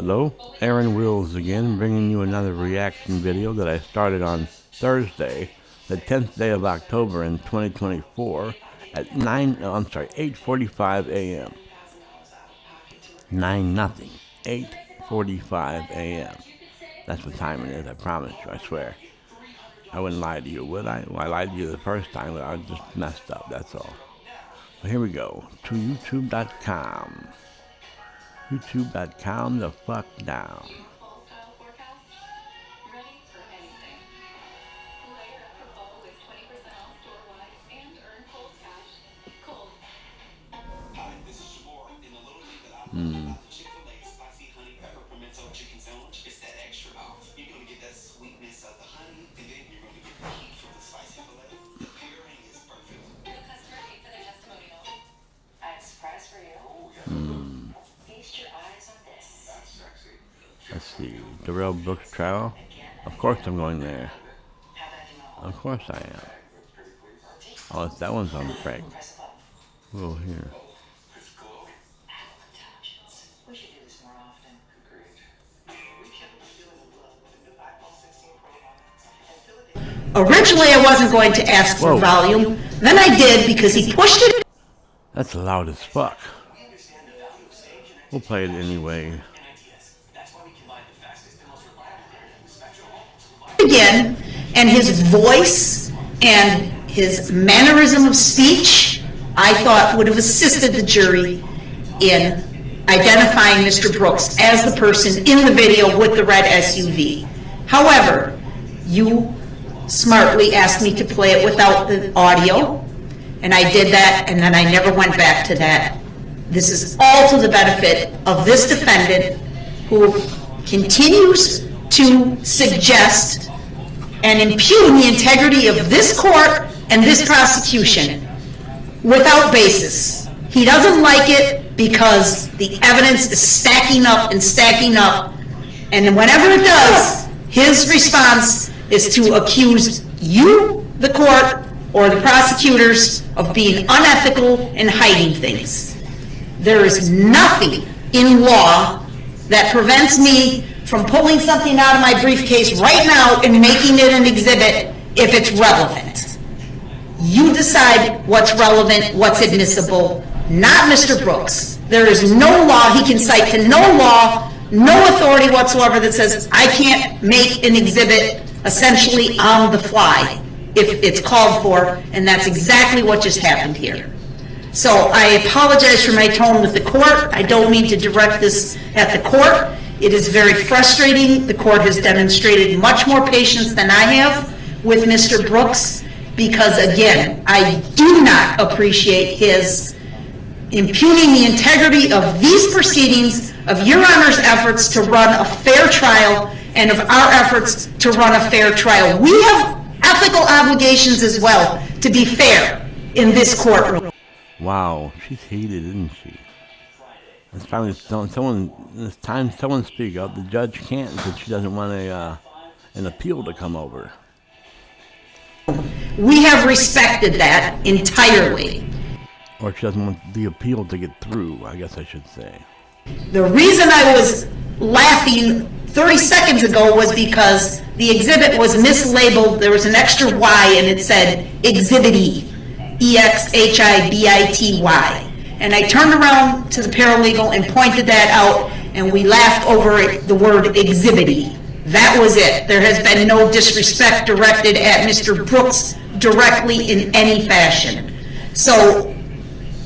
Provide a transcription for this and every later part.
Hello, Aaron Wills again, bringing you another reaction video that I started on Thursday, the 10th day of October in 2024 at 8:45 a.m. 9-0, 8:45 a.m. That's what time it is, I promise you, I swear. I wouldn't lie to you, would I? Well, I lied to you the first time, but I was just messed up, that's all. But here we go, to youtube.com. YouTube.com the fuck down. Let's see, Darrell Brooks trial. Of course I'm going there. Of course I am. Oh, that one's on the break. Oh, here. Originally, I wasn't going to ask for volume. Then I did because he pushed it. That's loud as fuck. We'll play it anyway. Again, and his voice and his mannerism of speech, I thought would have assisted the jury in identifying Mr. Brooks as the person in the video with the red SUV. However, you smartly asked me to play it without the audio, and I did that, and then I never went back to that. This is all to the benefit of this defendant who continues to suggest and impugn the integrity of this court and this prosecution without basis. He doesn't like it because the evidence is stacking up, and whenever it does, his response is to accuse you, the court, or the prosecutors of being unethical and hiding things. There is nothing in law that prevents me from pulling something out of my briefcase right now and making it an exhibit if it's relevant. You decide what's relevant, what's admissible, not Mr. Brooks. There is no law, he can cite to no law, no authority whatsoever that says I can't make an exhibit essentially on the fly if it's called for, and that's exactly what just happened here. So I apologize for my tone with the court. I don't mean to direct this at the court. It is very frustrating. The court has demonstrated much more patience than I have with Mr. Brooks because, again, I do not appreciate his impugning the integrity of these proceedings, of Your Honor's efforts to run a fair trial, and of our efforts to run a fair trial. We have ethical obligations as well to be fair in this courtroom. Wow, she's heated, isn't she? It's finally it's time someone speak up. The judge can't because she doesn't want an appeal to come over. We have respected that entirely. Or she doesn't want the appeal to get through, I guess I should say. The reason I was laughing 30 seconds ago was because the exhibit was mislabeled. There was an extra Y and it said Exhibit E, EXHIBITY. And I turned around to the paralegal and pointed that out, and we laughed over the word exhibity. That was it. There has been no disrespect directed at Mr. Brooks directly in any fashion. So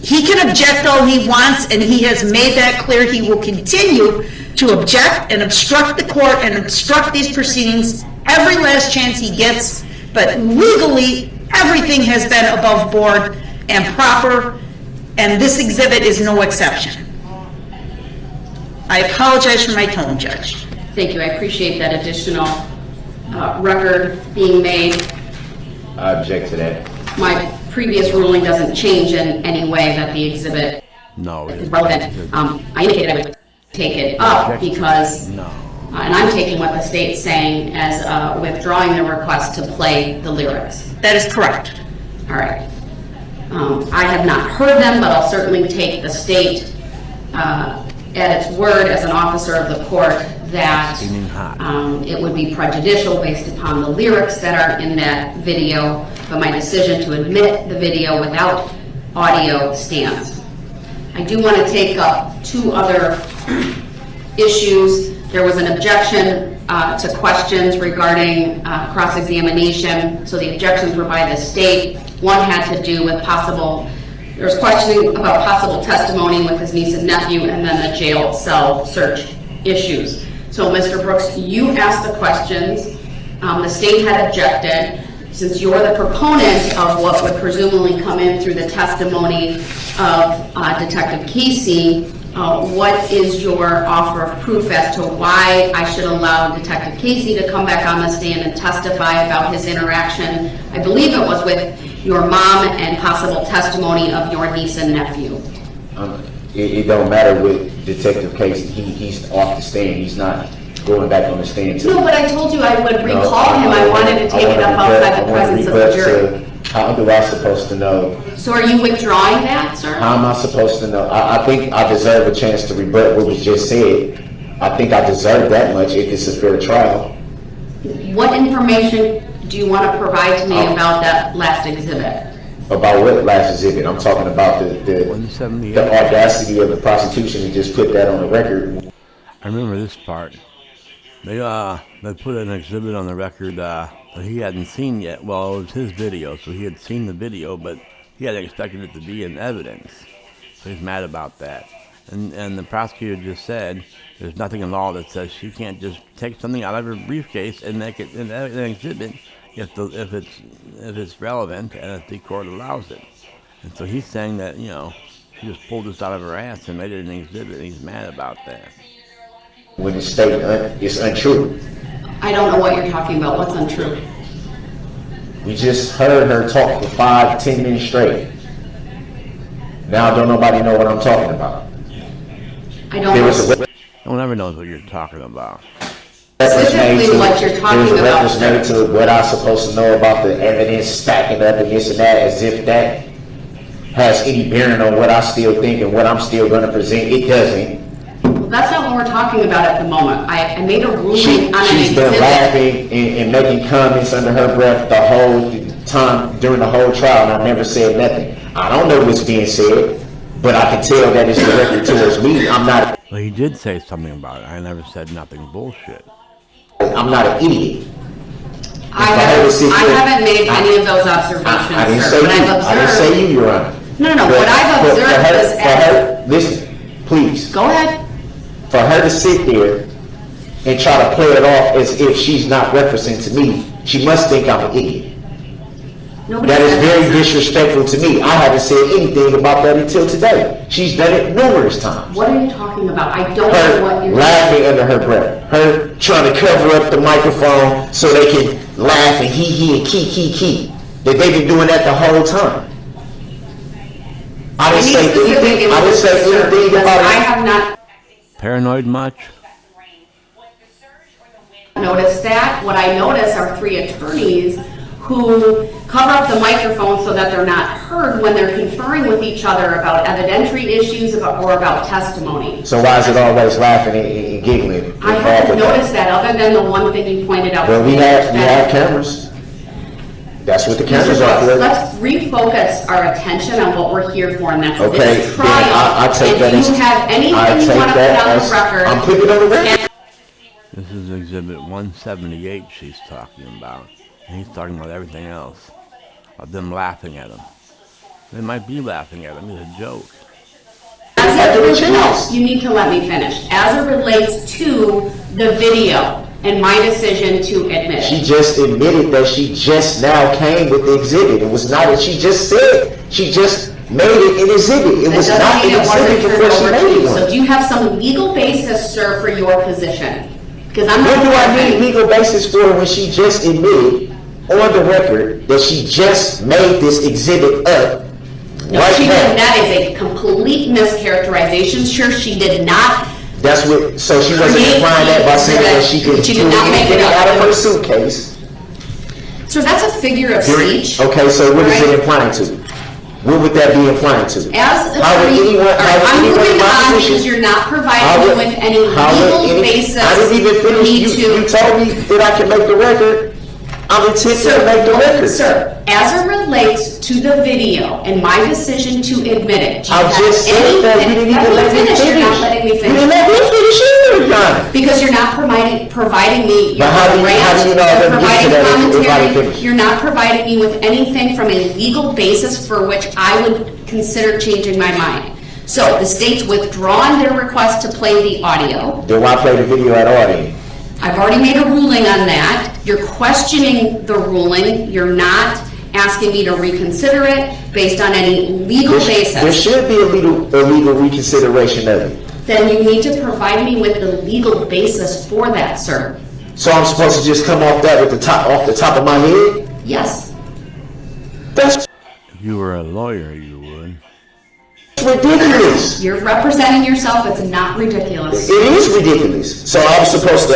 he can object all he wants, and he has made that clear. He will continue to object and obstruct the court and obstruct these proceedings every last chance he gets, but legally everything has been above board and proper, and this exhibit is no exception. I apologize for my tone, Judge. Thank you. I appreciate that additional record being made. I object to that. My previous ruling doesn't change in any way that the exhibit is relevant. I indicated I would take it up because, and I'm taking what the state's saying as withdrawing the request to play the lyrics. That is correct. All right. I have not heard them, but I'll certainly take the state at its word as an officer of the court that Steaming hot. it would be prejudicial based upon the lyrics that are in that video, but my decision to admit the video without audio stands. I do want to take up two other issues. There was an objection to questions regarding cross-examination, so the objections were by the state. One had to do with there was questioning about possible testimony with his niece and nephew, and then the jail cell search issues. So Mr. Brooks, you asked the questions. The state had objected. Since you're the proponent of what would presumably come in through the testimony of Detective Casey, what is your offer of proof as to why I should allow Detective Casey to come back on the stand and testify about his interaction, I believe it was with your mom, and possible testimony of your niece and nephew? It don't matter with Detective Casey. He's off the stand. He's not going back on the stand. No, but I told you I would recall him. I wanted to take it up outside the presence of the jury. How am I supposed to know? So are you withdrawing that, sir? How am I supposed to know? I think I deserve a chance to rebut what was just said. I think I deserve that much if it's a fair trial. What information do you want to provide to me about that last exhibit? About what last exhibit? I'm talking about the audacity of the prosecution to just put that on the record. I remember this part. They put an exhibit on the record that he hadn't seen yet. Well, it was his video, so he had seen the video, but he hadn't expected it to be in evidence. So he's mad about that. And the prosecutor just said there's nothing in law that says she can't just take something out of her briefcase and make it an exhibit if it's relevant and if the court allows it. And so he's saying that, she just pulled this out of her ass and made it an exhibit, and he's mad about that. When it's stated it's untrue. I don't know what you're talking about. What's untrue? We just heard her talk for 5-10 minutes straight. Now don't nobody know what I'm talking about. I don't know. No one ever knows what you're talking about. Specifically what you're talking about. There's a reference made to what I'm supposed to know about the evidence stacking up and this and that, as if that has any bearing on what I still think and what I'm still going to present. It doesn't. Well, that's not what we're talking about at the moment. I made a ruling on an She's been exhibit. laughing and making comments under her breath the whole time during the whole trial, and I never said nothing. I don't know what's being said, but I can tell that it's directed towards me. I'm not. Well, he did say something about it. I never said nothing bullshit. I'm not an idiot. I haven't made any of those observations, I didn't sir. say What you. I've I didn't say you, Your Honor. No. What I've observed is listen, please. Go ahead. For her to sit there and try to play it off as if she's not referencing to me, she must think I'm an idiot. That is very disrespectful to me. I haven't said anything about that until today. She's done it numerous times. What are you talking about? I don't know what Her you're laughing under her breath. Her trying to cover up the microphone so they can laugh and hee and key. That they've been doing that the whole time. I didn't say anything. I didn't say anything about it. I have not Paranoid much? noticed that. What I notice are 3 attorneys who cover up the microphone so that they're not heard when they're conferring with each other about evidentiary issues or about testimony. So why is it always laughing and giggling? I haven't noticed that, other than the one thing you pointed out. Well, we have cameras. That's what the cameras are for. Let's refocus our attention on what we're here for, and that's this trial. I take that if you have anything you want to put on the record, I'm putting it on the record. This is exhibit 178 she's talking about. And he's talking about everything else. Of them laughing at him. They might be laughing at him. It's a joke. You need to let me finish. As it relates to the video and my decision to admit She just admitted that she just now came with the exhibit. It was not what she just said. She just made it an exhibit. It was not an exhibit before she made So one. do you have some legal basis, sir, for your position? Because I'm not. What do I need legal basis for when she just admitted on the record that she just made this exhibit up? No, she did. That is a complete mischaracterization. Sure, she did not. That's what. So she wasn't implying that by saying that she could She did not make it out of up. her suitcase. So that's a figure of speech. Okay, so what is it implying to? What would that be implying to? As How would attorney, anyone, all right, how I'm would anyone in moving my on position? because you're not How providing me would- with any how would legal any- basis I didn't even for finish. me You to. told me that I can make the record. I'm intending to make the record. Sir, as it relates to the video and my decision to admit it, do you I have just said any- that you didn't even let me finish. You're not letting me You didn't finish. let me finish either, John. Because you're not providing me But how do you- rant, how do you know I'm you're gonna get to providing that if I commentary, finish? you're not providing me with anything from a legal basis for which I would consider changing my mind. So the state's withdrawn their request to play the audio. Then why play the video at all then? I've already made a ruling on that. You're questioning the ruling. You're not asking me to reconsider it based on any legal There basis. should be a legal reconsideration of it. Then you need to provide me with the legal basis for that, sir. So I'm supposed to just come off that with off the top of my head? Yes. That's If you were a lawyer, you would. ridiculous. You're representing yourself. It's not ridiculous. It is ridiculous. So I was supposed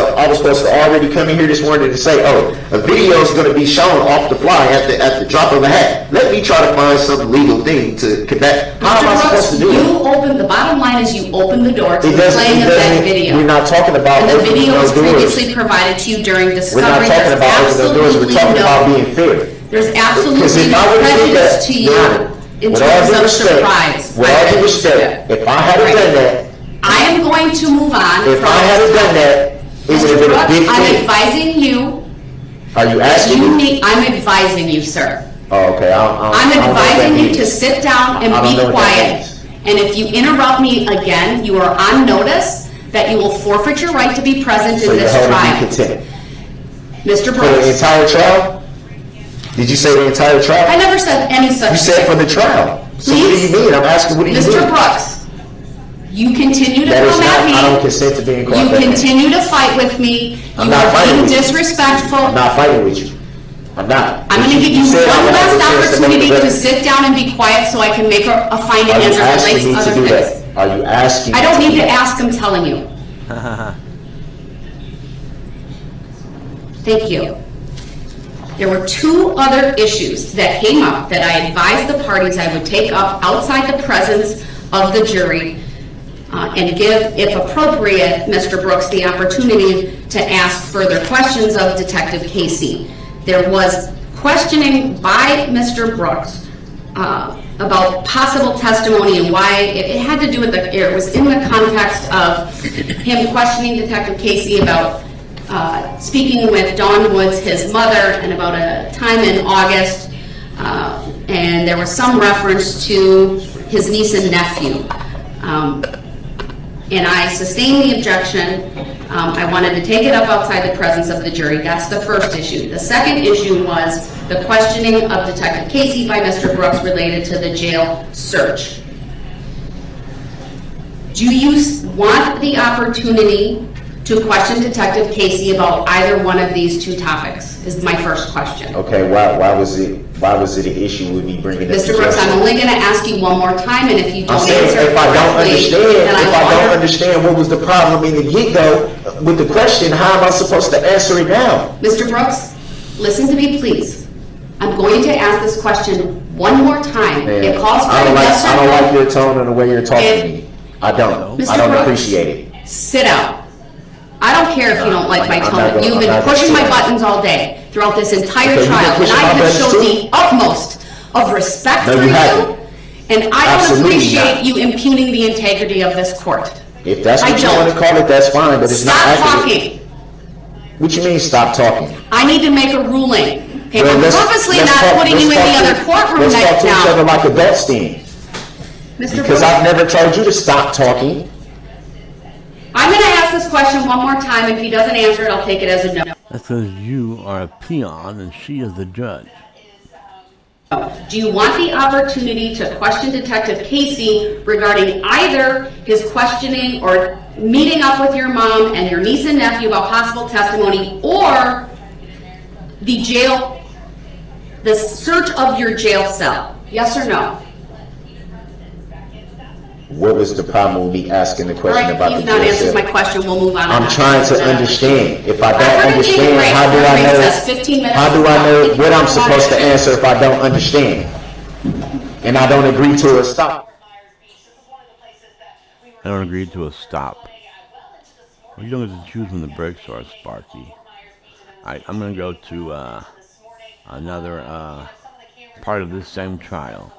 to already come in here this morning to say, oh, a video is going to be shown off the fly at the drop of a hat. Let me try to find some legal thing to connect. How am I supposed to do it? The bottom line is you open the door to It the doesn't, playing of that video. we're not talking about And the opening video was those doors. previously provided to you during We're not discovery. talking There's about opening those doors. We're absolutely talking about no, being fair. there's Because absolutely if no I would have did prejudice that, to you in with all terms due of respect, surprise. with all due respect, if I had Right. done that, I am going to move on. if from I had this done topic. that, it would have Mr. been a Brooks, big I'm thing. advising you, Are you asking me? I'm advising you, sir. Oh, okay. I'm advising you to sit down and I don't know be what that quiet. means. And if you interrupt me again, you are on notice that you will forfeit your right to be present So in you're this holding me trial. contempt. Mr. For the Brooks, entire trial? Did you say the entire I trial? never said any such You said for thing. the trial. So what do Please? you mean? I'm asking, what do you mean? Mr. Brooks, you continue to That is come not, at me. I don't consent to being caught. You that way. continue to fight with me. I'm You not are fighting being with you. disrespectful. I'm not fighting with you. I'm not. I'm going to give you said I one would have last a chance to make opportunity the to record. sit down and be quiet so I can make a finding Are you as it asking relates me to to other do things. that? Are you asking? I don't me need do to that? ask, I'm telling you. Thank you. There were two other issues that came up that I advised the parties I would take up outside the presence of the jury and give, if appropriate, Mr. Brooks the opportunity to ask further questions of Detective Casey. There was questioning by Mr. Brooks about possible testimony and why it had to do with it was in the context of him questioning Detective Casey about speaking with Dawn Woods, his mother, and about a time in August, and there was some reference to his niece and nephew. And I sustained the objection. I wanted to take it up outside the presence of the jury. That's the first issue. The second issue was the questioning of Detective Casey by Mr. Brooks related to the jail search. Do you want the opportunity to question Detective Casey about either one of these two topics, is my first question. Okay, why was it an issue with me bringing this? Mr. Brooks, I'm only going to ask you one more time, and if you don't I'm saying, answer if I don't correctly, understand, then if I will don't order- understand what was the problem in the get-go with the question, how am I supposed to answer it now? Mr. Brooks, listen to me, please. I'm going to ask this question one more time. Man, It calls for I a don't yes or I don't no. like your tone and the way you're talking If- to me. I don't. Mr. I don't Brooks, appreciate it. Sit down. I don't care if you don't like my I'm not tone. gonna- You've I'm been not gonna pushing my sit. buttons all day throughout this entire Okay, you've been trial, and pushing I my have buttons showed too? the utmost of respect No, for you you, haven't. and I don't Absolutely appreciate not. you impugning the integrity of this court. If that's I what you don't. want to call it, that's fine, but it's not Stop accurate. talking. What you mean, stop talking? I need to make a ruling. Okay, Well, I'm let's- purposely let's not talk- putting let's you in talk the to- other courtroom Let's talk right to each other now. like adults then. Mr. Because Brooks, I've never told you to stop talking. I'm going to ask this question one more time. If he doesn't answer it, I'll take it as a no. That's because you are a peon and she is the judge. Do you want the opportunity to question Detective Casey regarding either his questioning or meeting up with your mom and your niece and nephew about possible testimony, or the search of your jail cell? Yes or no? What was the problem with me asking the All question right, about if the he's not jail answered cell? my question, we'll move on. I'm trying to understand. If I We're don't gonna take a understand, break. how do We're I gonna know? recess 15 minutes. How do I know what I'm supposed to answer if I don't understand? and I don't agree to a stop. I don't agree to a stop. Well, you don't get to choose when the brakes are, Sparky. I'm going to go to another part of this same trial.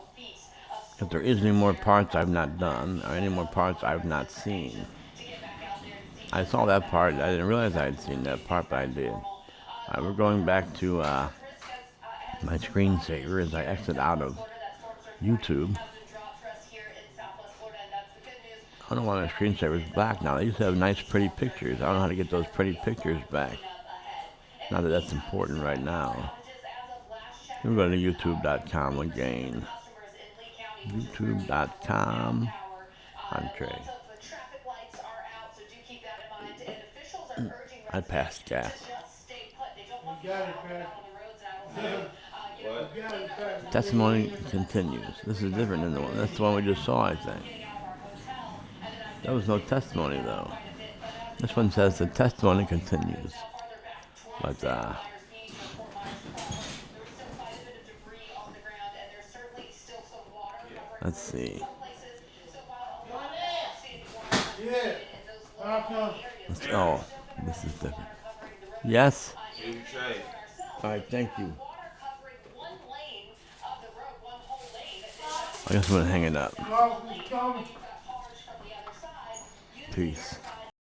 If there is any more parts I've not done, or any more parts I've not seen. I saw that part. I didn't realize I had seen that part, but I did. We're going back to my screensaver as I exit out of YouTube. I don't know why my screensaver is black now. They used to have nice, pretty pictures. I don't know how to get those pretty pictures back. Not that that's important right now. We're going to youtube.com again. youtube.com. Entree. I passed gas. Testimony continues. This is different than the one. That's the one we just saw, I think. There was no testimony, though. This one says the testimony continues. But, let's see. Oh, this is different. Yes? All right, thank you. I guess I'm going to hang it up. Peace.